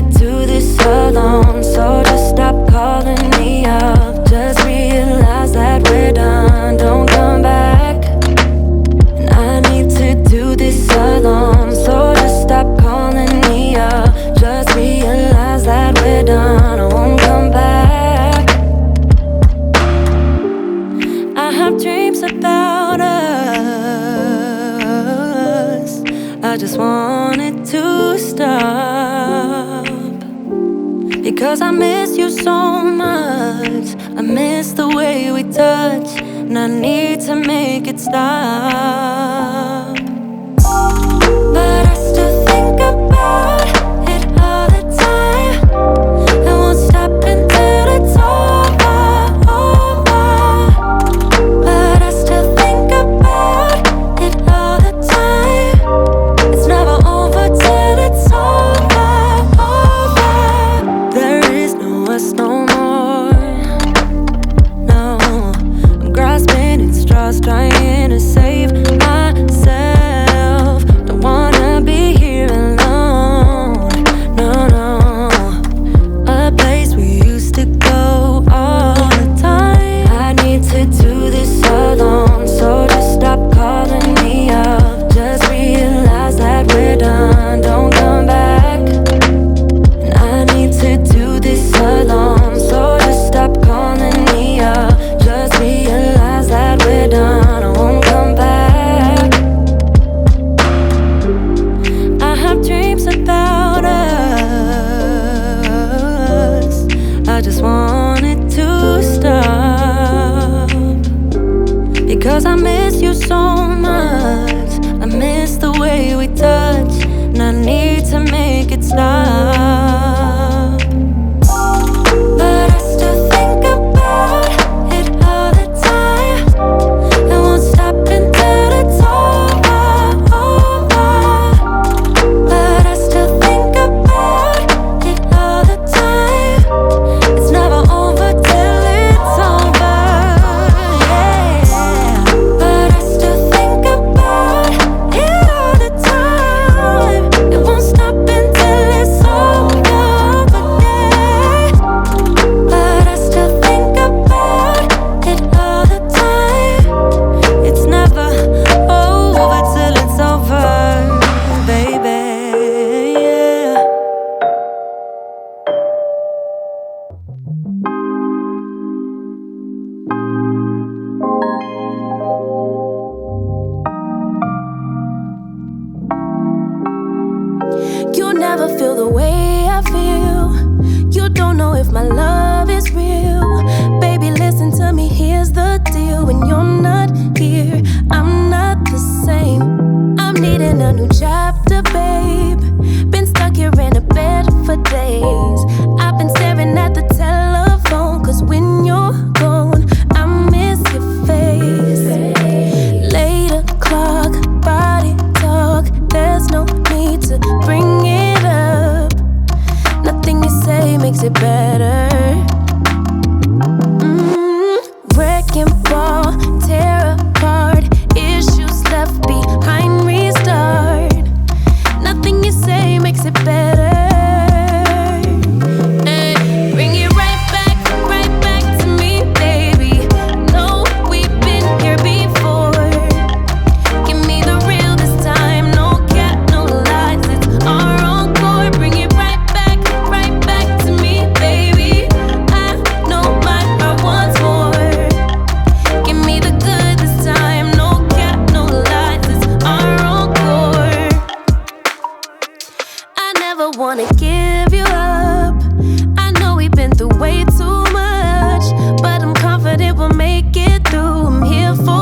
to do this alone, so just stop calling me up. Just realize that we're done, don't come back. And I need to do this alone, so just stop calling me up. Just realize that we're done, I won't come back. I have dreams about us, I just want it to stop. Because I miss you so much, I miss the way we touch, and I need to make it stop. But I still think about it all the time. I won't stop until it's over. But I still think about it all the time. It's never over till it's over. There is no us no more. No, I'm grasping at straws, trying to save myself. Don't wanna be here alone. No, no. A place we used to go all the time. I need to do this alone, so just stop calling me up. Just realize that we're done, don't come back. And I need to do this alone, so just stop calling me up. Just realize that we're done, I won't come back. I have dreams about us, I just want it to stop. Because I miss you so much, I miss the way we touch, and I need to make it stop. But I still think about it all the time. I won't stop until it's over. But I still think about it all the time. It's never over till it's over. Yeah. But I still think about it all the time. It won't stop until it's over. Yeah. But I still think about it all the time. It's never over till it's over, baby. Yeah. You never feel the way I feel. You don't know if my love is real. Baby, listen to me, here's the deal. When you're not here, I'm not the same. I'm needing a new chapter, babe. Been stuck here in a bed for days. I've been staring at the telephone, cause when you're gone, I miss your face. 8 o'clock, body talk. There's no need to bring it up. Nothing you say makes it better. Wrecking ball, tear apart. Issues left behind, restart. Nothing you say makes it better. Hey, bring it right back to me, baby. No, we've been here before. Give me the real this time, no cap, no lies. It's our encore. Bring it right back to me, baby. I know my heart wants more. Give me the good this time, no cap, no lies. It's our encore. I never wanna give you up. I know we've been through way too much, but I'm confident we'll make it through. I'm here for